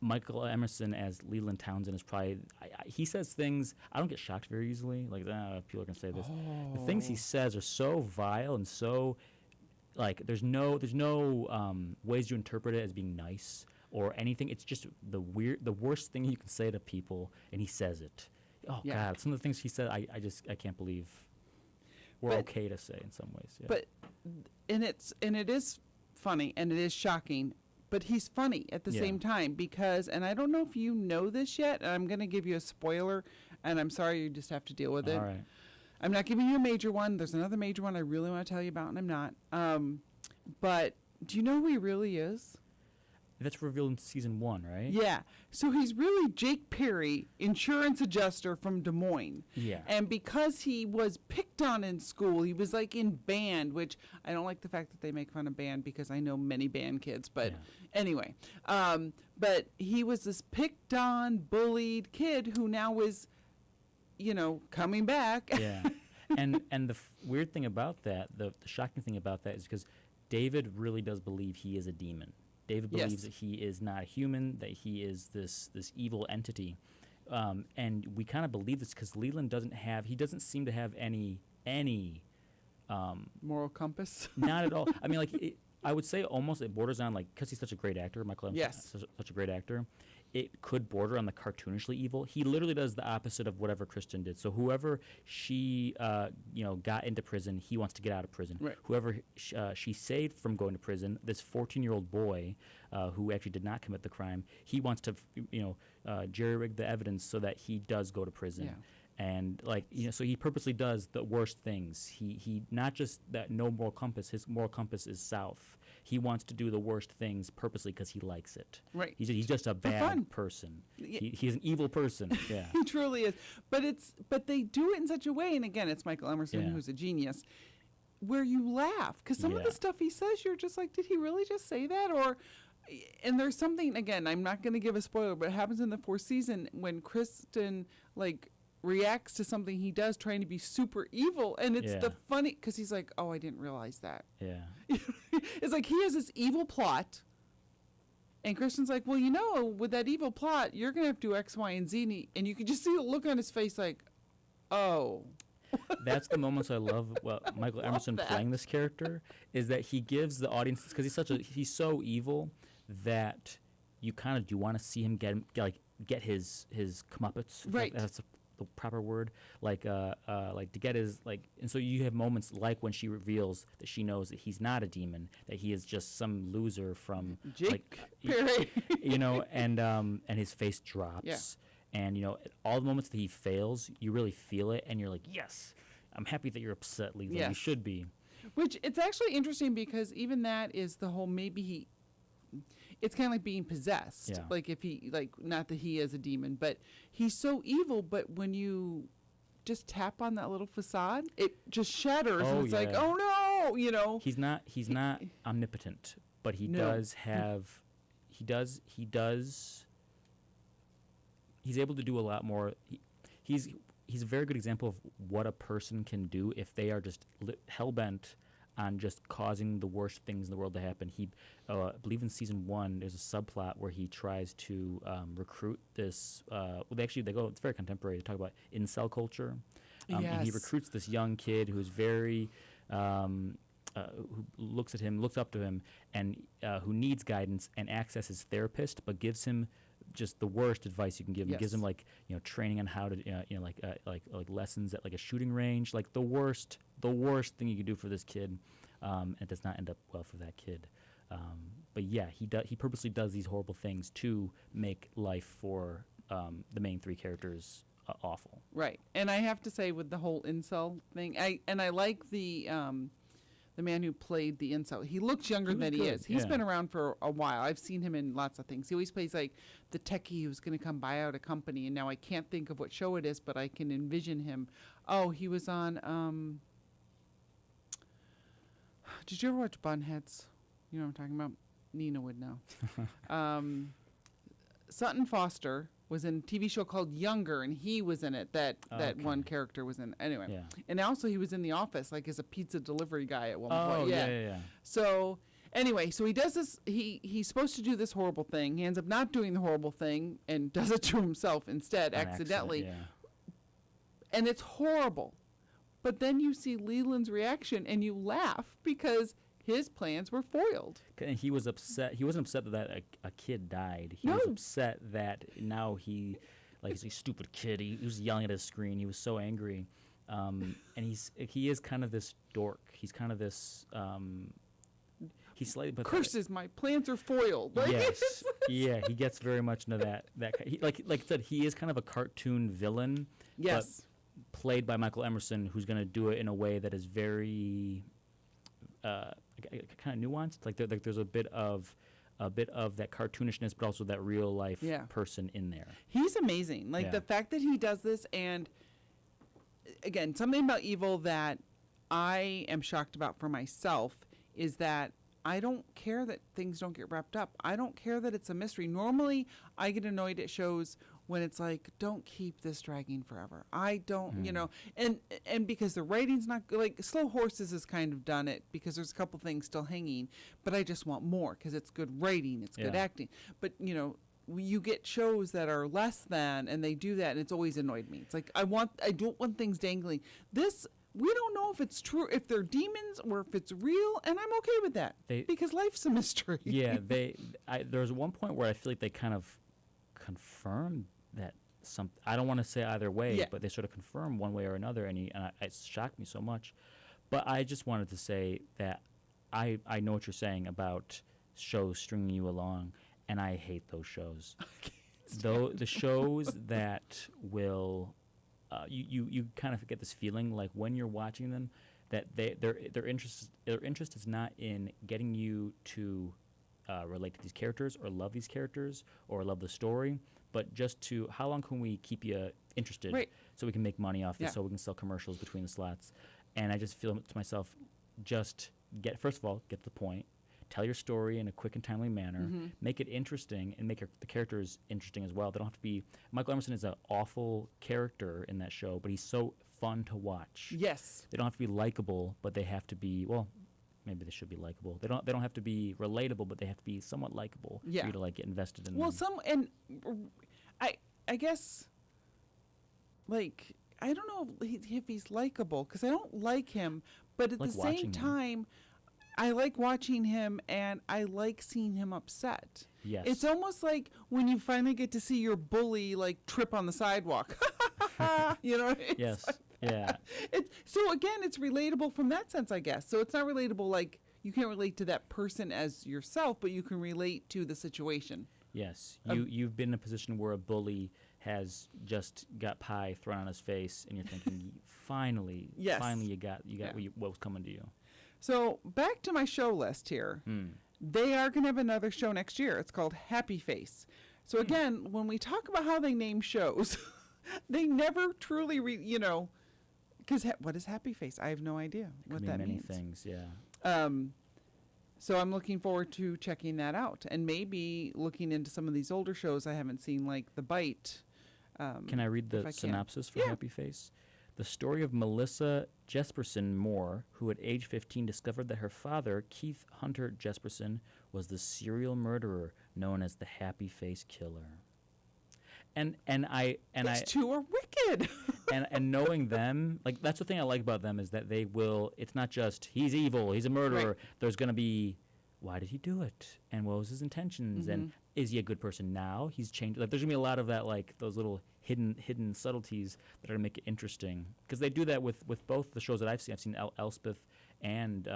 Michael Emerson as Leland Townsend is probably, he says things, I don't get shocked very easily. Like, people are going to say this. The things he says are so vile and so, like, there's no ways you interpret it as being nice or anything. It's just the worst thing you can say to people, and he says it. Oh, God, some of the things he said, I can't believe we're okay to say in some ways. Yeah. But, and it is funny, and it is shocking, but he's funny at the same time because, and I don't know if you know this yet, and I'm going to give you a spoiler, and I'm sorry, you just have to deal with it. All right. I'm not giving you a major one. There's another major one I really want to tell you about, and I'm not. But do you know who he really is? That's revealed in season 1, right? Yeah. So he's really Jake Perry, insurance adjuster from Des Moines. Yeah. And because he was picked on in school, he was like in band, which I don't like the fact that they make fun of band because I know many band kids. But anyway, but he was this picked on, bullied kid who now is, coming back. Yeah. And the weird thing about that, the shocking thing about that is because David really does believe he is a demon. David believes that he is not a human, that he is this evil entity. And we kind of believe this because Leland doesn't seem to have any moral compass. Not at all. I mean, I would say almost it borders on, because he's such a great actor, Michael Emerson is such a great actor, it could border on the cartoonishly evil. He literally does the opposite of whatever Kristen did. So whoever she, got into prison, he wants to get out of prison. Right. Whoever she saved from going to prison, this 14-year-old boy who actually did not commit the crime, he wants to, jerry-rig the evidence so that he does go to prison. Yeah. And so he purposely does the worst things. He not just that no moral compass. His moral compass is south. He wants to do the worst things purposely because he likes it. Right. He's just a bad person. He's an evil person. Yeah. He truly is. But they do it in such a way, and again, it's Michael Emerson who's a genius, where you laugh because some of the stuff he says, you're just like, did he really just say that? And there's something, again, I'm not going to give a spoiler, but it happens in the 4th season when Kristen reacts to something he does trying to be super evil, and it's the funny because he's like, oh, I didn't realize that. It's like he has this evil plot, and Kristen's like, well, with that evil plot, you're gonna have to do X, Y, and Z, and you can just see the look on his face like, oh. That's the moments I love. Well, Michael Emerson playing this character is that he gives the audience, because he's so evil that you kind of do want to see him get his comeuppance. Right. That's the proper word. To get his and so you have moments like when she reveals that she knows that he's not a demon, that he is just some loser from Jake Perry. And his face drops. Yeah. And all the moments that he fails, you really feel it, and you're like, yes, I'm happy that you're upset, Leland. Yes. You should be. Which it's actually interesting because even that is the whole it's kind of like being possessed. Yeah. Like if he, not that he is a demon, but he's so evil, but when you just tap on that little facade, it just shatters and it's like, oh no, He's not omnipotent, but he does have, he's able to do a lot more. He's a very good example of what a person can do if they are just hell-bent on just causing the worst things in the world to happen. I believe in season 1, there's a subplot where he tries to recruit this. It's very contemporary. They talk about incel culture, and he recruits this young kid who's very, who looks up to him, and who needs guidance, and acts as his therapist, but gives him just the worst advice you can give him. Yes. Gives him training on how to like lessons at a shooting range, the worst thing you can do for this kid, and it does not end up well for that kid. But yeah, he purposely does these horrible things to make life for the main 3 characters awful. Right. And I have to say with the whole incel thing, I like the man who played the incel. He looks younger than he is. He's been around for a while. I've seen him in lots of things. He always plays the techie who's going to come buy out a company, and now I can't think of what show it is, but I can envision him. Oh, he was on did you ever watch Bunheads? You know what I'm talking about? Nina would know. Sutton Foster was in a TV show called Younger, and he was in it. That one character was in it. Anyway. Yeah. And also he was in The Office, as a pizza delivery guy at one point. Oh, yeah. So anyway, so he does this. He's supposed to do this horrible thing. He ends up not doing the horrible thing and does it to himself instead, accidentally. And it's horrible. But then you see Leland's reaction, and you laugh because his plans were foiled. And he was upset. He wasn't upset that a kid died. He was upset that now he's a stupid kid. He was yelling at his screen. He was so angry. And he is kind of this dork. He's kind of this. He's slightly pathetic. Curses! My plans are foiled. Yes. Yeah, he gets very much into that. Like I said, he is kind of a cartoon villain. Yes. But played by Michael Emerson, who's going to do it in a way that is very, kind of nuanced. Like there's a bit of that cartoonishness, but also that real life person in there. He's amazing. Like the fact that he does this, and again, something about Evil that I am shocked about for myself is that I don't care that things don't get wrapped up. I don't care that it's a mystery. Normally, I get annoyed at shows when it's like, don't keep this dragging forever. I don't, you know, and because the writing's not good. Like Slow Horses has kind of done it because there's a couple things still hanging, but I just want more because it's good writing, it's good acting. But, you know, you get shows that are less than, and they do that, and it's always annoyed me. It's like, I don't want things dangling. This, we don't know if it's true, if they're demons or if it's real, and I'm okay with that because life's a mystery. Yeah, there's one point where I feel like they kind of confirm that I don't want to say either way, but they sort of confirm one way or another, and it shocked me so much. But I just wanted to say that I know what you're saying about shows stringing you along, and I hate those shows. Though the shows that will you kind of get this feeling like when you're watching them that their interest is not in getting you to relate to these characters or love these characters or love the story, but just to how long can we keep you interested so we can make money off this, so we can sell commercials between the slots. And I just feel to myself, just first of all, get to the point, tell your story in a quick and timely manner, make it interesting, and make the characters interesting as well. They don't have to be. Michael Emerson is an awful character in that show, but he's so fun to watch. Yes. They don't have to be likable, but they have to be, well, maybe they should be likable. They don't have to be relatable, but they have to be somewhat likable for you to like get invested in them. I guess, like, I don't know if he's likable because I don't like him, but at the same time, I like watching him and I like seeing him upset. Yes. It's almost like when you finally get to see your bully like trip on the sidewalk. You know? Yes. Yeah. So again, it's relatable from that sense, I guess. So it's not relatable like you can't relate to that person as yourself, but you can relate to the situation. Yes. You've been in a position where a bully has just got pie thrown on his face, and you're thinking, finally you got what was coming to you. So back to my show list here. They are going to have another show next year. It's called Happy Face. So again, when we talk about how they name shows, they never truly, because what is Happy Face? I have no idea what that means. Many things, yeah. So I'm looking forward to checking that out and maybe looking into some of these older shows I haven't seen, like The Bite. Can I read the synopsis for Happy Face? The story of Melissa Jesperson Moore, who at age 15 discovered that her father, Keith Hunter Jesperson, was the serial murderer known as the Happy Face Killer. And These two are wicked. and knowing them, like that's the thing I like about them is that they will. It's not just he's evil, he's a murderer. Right. There's going to be, why did he do it, and what was his intentions, and is he a good person now? He's changed. Like there's gonna be a lot of that, like those little hidden subtleties that are gonna make it interesting. Because they do that with both the shows that I've seen. I've seen Elspeth and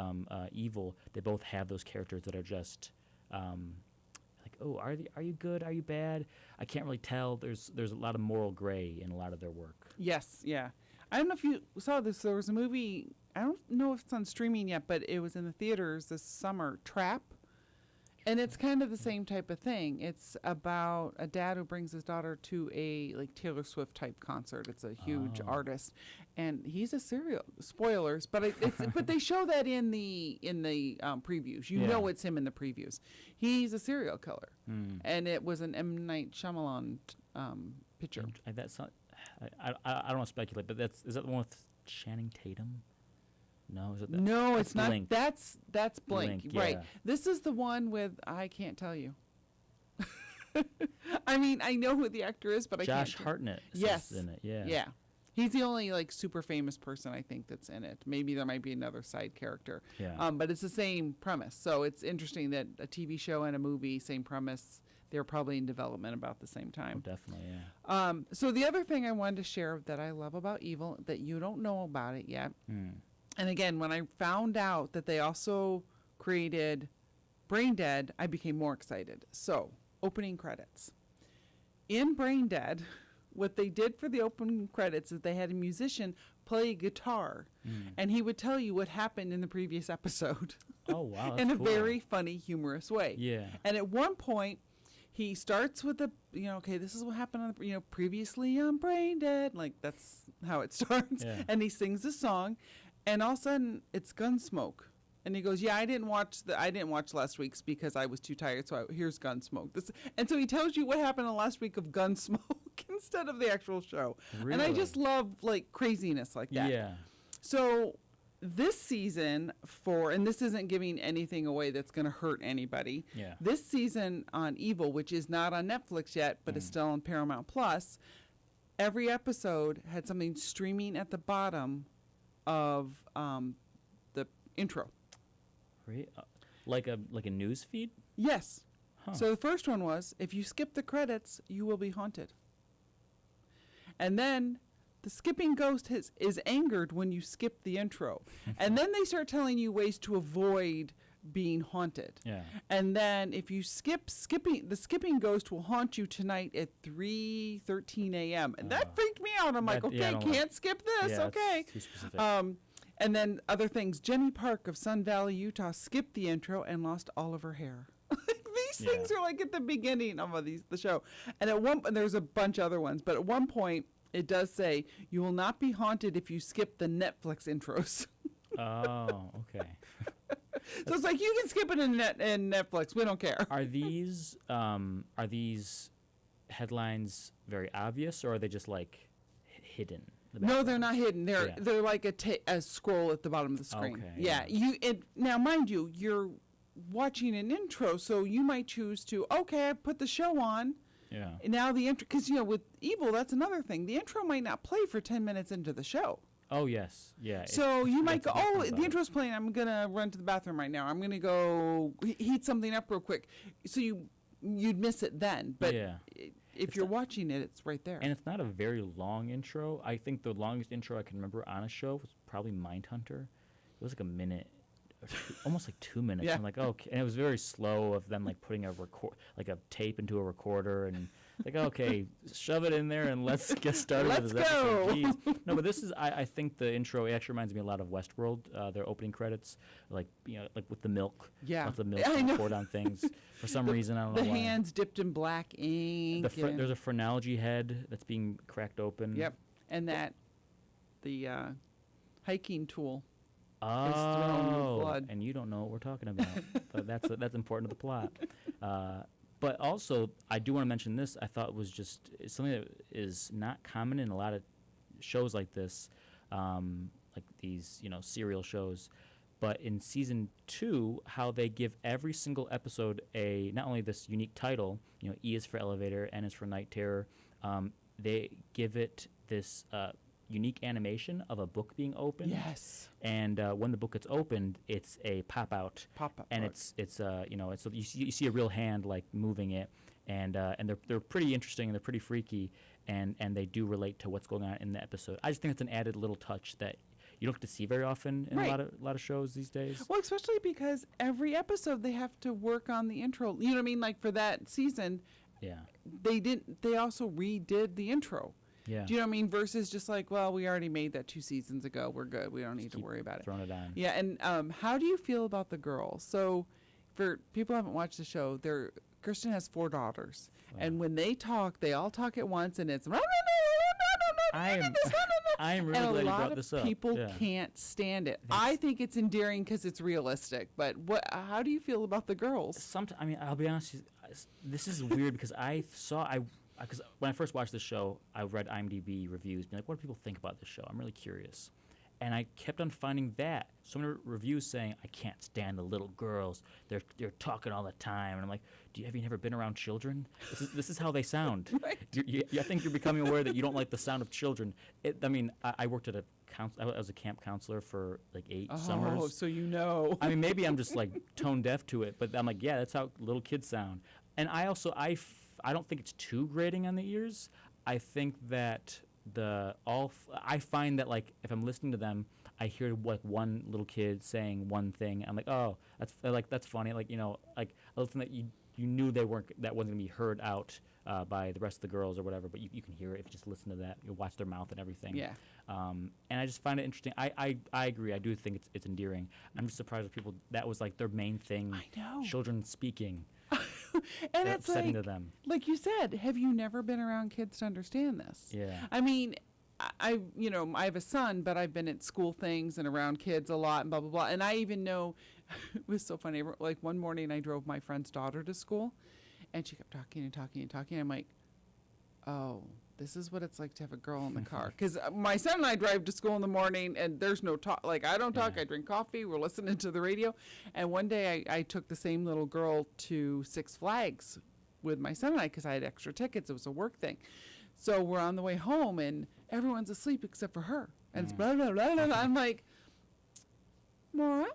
Evil. They both have those characters that are just. Like, oh, are you good? Are you bad? I can't really tell. There's a lot of moral gray in a lot of their work. Yes, yeah. I don't know if you saw this. There was a movie. I don't know if it's on streaming yet, but it was in the theaters this summer. Trap, and it's kind of the same type of thing. It's about a dad who brings his daughter to a like Taylor Swift type concert. It's a huge artist, and he's a serial spoilers, but but they show that in the previews. You know it's him in the previews. He's a serial killer, and it was an M. Night Shyamalan picture. That's not. I don't want to speculate, but is that the one with Channing Tatum? No, is it that? No, it's not. Blink. That's Blink, right? Yeah. This is the one with I can't tell you. I mean, I know who the actor is, but I can't. Josh Hartnett. Yes, in it. Yeah. Yeah, he's the only like super famous person I think that's in it. Maybe there might be another side character. Yeah. But it's the same premise, so it's interesting that a TV show and a movie, same premise. They're probably in development about the same time. Oh, definitely, yeah. So the other thing I wanted to share that I love about Evil that you don't know about it yet. And again, when I found out that they also created Brain Dead, I became more excited. So, opening credits. In Brain Dead, what they did for the opening credits is they had a musician play guitar, and he would tell you what happened in the previous episode. Oh wow, that's in a cool. very funny, humorous way. Yeah. And at one point, he starts with okay, this is what happened on, previously on Brain Dead. Like, that's how it starts. Yeah. And he sings a song, and all of a sudden, it's Gunsmoke. And he goes, yeah, I didn't watch last week's because I was too tired, so here's Gunsmoke. And so he tells you what happened in the last week of Gunsmoke instead of the actual show. Really? And I just love, like, craziness like that. Yeah. So this season and this isn't giving anything away that's going to hurt anybody. Yeah. This season on Evil, which is not on Netflix yet, but is still on Paramount Plus, every episode had something streaming at the bottom of the intro. Like a news feed? Yes. Huh. So the first one was, if you skip the credits, you will be haunted. And then the skipping ghost is angered when you skip the intro. And then they start telling you ways to avoid being haunted. Yeah. And then if you the skipping ghost will haunt you tonight at 3:13 a.m. And that freaked me out. I'm like, okay, can't skip this. Yeah, okay. too specific. And then other things. Jenny Park of Sun Valley, Utah, skipped the intro and lost all of her hair. These things are like at the beginning of the show. And there's a bunch of other ones, but at one point it does say you will not be haunted if you skip the Netflix intros. Oh, okay. So it's like you can skip it in Netflix. We don't care. Are these headlines very obvious, or are they just like hidden? No, they're not hidden. They're like a scroll at the bottom of the screen. Okay, yeah. Now, mind you, you're watching an intro, so you might choose to, okay, I put the show on. Yeah. Now the intro, because with Evil, that's another thing. The intro might not play for 10 minutes into the show. Oh yes, yeah. So you might go, oh, the intro's playing. I'm gonna run to the bathroom right now. I'm gonna go heat something up real quick. So you'd miss it then. But yeah. If you're watching it, it's right there. And it's not a very long intro. I think the longest intro I can remember on a show was probably Mindhunter. It was like a minute, or almost like 2 minutes. Yeah. I'm like, okay. And it was very slow of them like putting a tape into a recorder and like, okay, shove it in there and let's get started with this episode. Jeez. No, but this is, I think the intro, it actually reminds me a lot of Westworld, their opening credits, like with the milk. Yeah. Lots of milk poured on things. For some reason, I don't know why. The hands dipped in black ink. There's a phrenology head that's being cracked open. Yep. And the hiking tool is thrown Oh, with blood. and you don't know what we're talking about. But that's important to the plot. But also, I do want to mention this. I thought was just something that is not common in a lot of shows like this, like these serial shows. But in season 2, how they give every single episode not only this unique title, E is for elevator, N is for night terror. They give it this unique animation of a book being opened. Yes. And when the book gets opened, it's a pop out. And it's you see a real hand like moving it, and they're pretty interesting and they're pretty freaky, and they do relate to what's going on in the episode. I just think it's an added little touch that you don't get to see very often in Right. a lot of shows these days. Well, especially because every episode they have to work on the intro. You know what I mean? Like for that season, Yeah. they also redid the intro. Yeah. Do you know what I mean? Versus just like, well, we already made that 2 seasons ago. We're good. We don't need to worry about it. Throwing it on. Yeah. And how do you feel about the girls? So for people who haven't watched the show, Kirsten has 4 daughters. And when they talk, they all talk at once, and it's I am really and glad a you lot brought of this up. people Yeah. can't stand it. I think it's endearing because it's realistic. But how do you feel about the girls? I mean, I'll be honest. This is weird because because when I first watched the show, I read IMDb reviews, being like, what do people think about this show? I'm really curious. And I kept on finding so many reviews saying, I can't stand the little girls. They're talking all the time. And I'm like, have you never been around children? This is how they sound. Right. I think you're becoming aware that you don't like the sound of children. I worked at I was a camp counselor for like 8 summers. Oh, so you know. I mean, maybe I'm just like tone deaf to it, but I'm like, yeah, that's how little kids sound. And I also, I don't think it's too grating on the ears. I think that I find that like if I'm listening to them, I hear like one little kid saying one thing. I'm like, oh, that's funny. Like like a little thing that you knew that wasn't gonna be heard out by the rest of the girls or whatever, but you can hear it if you just listen to that. You watch their mouth and everything. Yeah. And I just find it interesting. I agree. I do think it's endearing. I'm just surprised that people, that was like their main thing. I know. Children speaking. And it's upsetting like, to them. like you said, have you never been around kids to understand this? Yeah. I mean, I have a son, but I've been at school things and around kids a lot and blah, blah, blah. And I even know, it was so funny. Like one morning I drove my friend's daughter to school and she kept talking and talking and talking. I'm like, oh, this is what it's like to have a girl in the car. Because my son and I drive to school in the morning and there's no talk. Like, I don't talk. I drink coffee. We're listening to the radio. And one day I took the same little girl to Six Flags with my son and I because I had extra tickets. It was a work thing. So we're on the way home and everyone's asleep except for her. And it's blah, blah, blah, blah, blah. I'm like, Maura,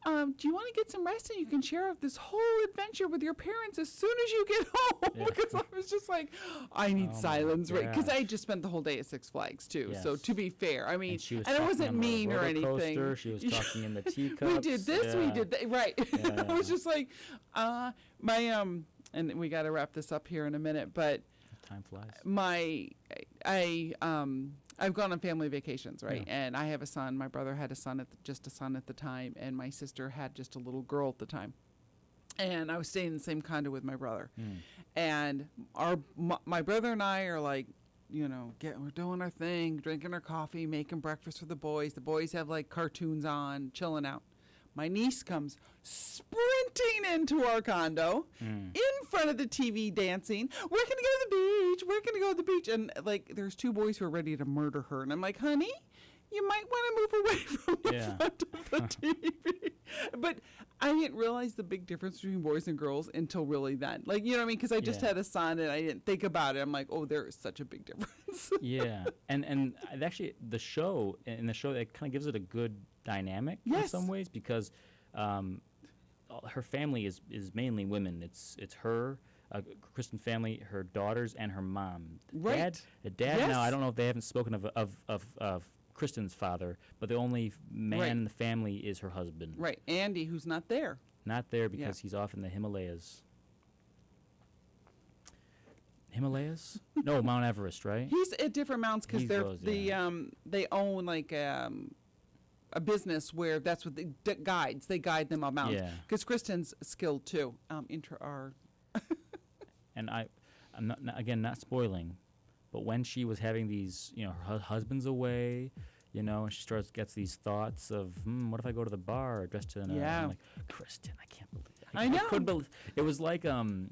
do you want to get some rest and you can share this whole adventure with your parents as soon as you get home? Because I was just like, I need silence, right? Because I just spent the whole day at Six Flags too. Yes. So to be fair, I mean, and it wasn't mean or anything. She was talking in the teacups. We did this, we did that, right? I was just like, and we got to wrap this up here in a minute, but time flies. I've gone on family vacations, right? Yeah. And I have a son. My brother had a son just a son at the time, and my sister had just a little girl at the time. And I was staying in the same condo with my brother. And my brother and I are like, we're doing our thing, drinking our coffee, making breakfast for the boys. The boys have like cartoons on, chilling out. My niece comes sprinting into our condo in front of the TV dancing. We're going to go to the beach. We're going to go to the beach. And like, there's two boys who are ready to murder her. And I'm like, honey, you might want to move away from the front of the TV. But I didn't realize the big difference between boys and girls until really then. Like, you know what I mean? Because I just had a son and I didn't think about it. I'm like, oh, there is such a big difference. Yeah. And actually, the show, it kind of gives it a good dynamic in some ways because her family is mainly women. It's her, Kristen family, her daughters, and her mom. Right. The dad now, I don't know if they haven't spoken of Kristen's father, but the only man in the family is her husband. Right. Andy, who's not there. Not there because he's off in the Himalayas. Himalayas? No, Mount Everest, right? He's at different mountains because they own like a business where that's what the guides. They guide them up mountains. Because Kristen's skilled too. And I'm not spoiling, but when she was having these, her husband's away, and she gets these thoughts of, what if I go to the bar dressed in I'm like, Kristen, I can't believe it. I know. I couldn't believe it. Was like, I don't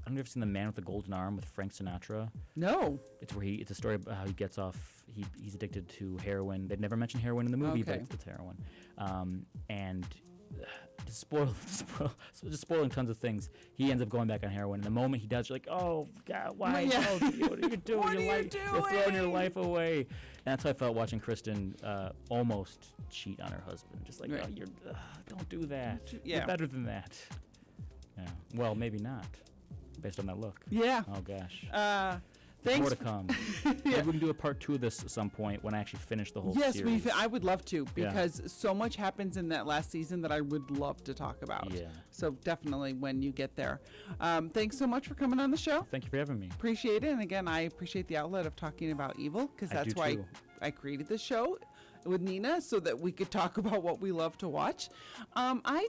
know if you've seen The Man with the Golden Arm with Frank Sinatra. No. It's where it's a story about how he gets off, he's addicted to heroin. They've never mentioned heroin in the movie, but it's heroin. And just spoiling tons of things. He ends up going back on heroin. And the moment he does, you're like, oh, God, why? What are you doing? What are you doing? You're throwing your life away. And that's how I felt watching Kristen almost cheat on her husband. Just like, don't do that. You're better than that. Yeah. Well, maybe not, based on that look. Yeah. Oh, gosh. Thanks. More to come. Maybe we can do a part 2 of this at some point when I actually finish the whole series. Yes, I would love to because so much happens in that last season that I would love to talk about. Yeah. So definitely when you get there. Thanks so much for coming on the show. Thank you for having me. Appreciate it. And again, I appreciate the outlet of talking about evil because that's why I created this show with Nina so that we could talk about what we love to watch. I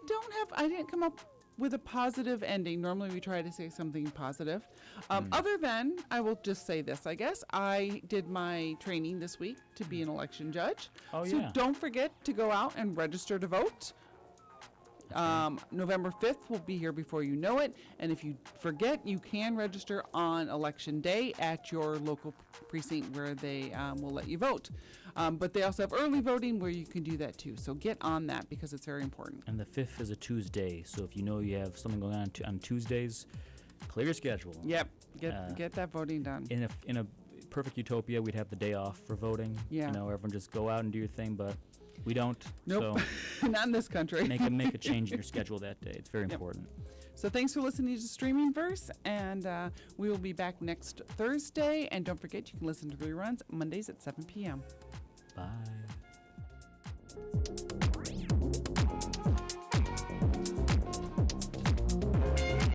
didn't come up with a positive ending. Normally we try to say something positive. Other than, I will just say this, I guess. I did my training this week to be an election judge. Oh, so don't forget to go out and register to vote. November 5th will be here before you know it. And if you forget, you can register on election day at your local precinct where they will let you vote. But they also have early voting where you can do that too. So get on that because it's very important. And the 5th is a Tuesday. So if you know you have something going on Tuesdays, clear your schedule. Yep. Get that voting done. In a perfect utopia, we'd have the day off for voting. Yeah. Everyone just go out and do your thing, but we don't. Nope. So not in this country. make a change in your schedule that day. It's very important. So thanks for listening to Streaming Verse, and we will be back next Thursday. And don't forget, you can listen to the reruns Mondays at 7 p.m. Bye.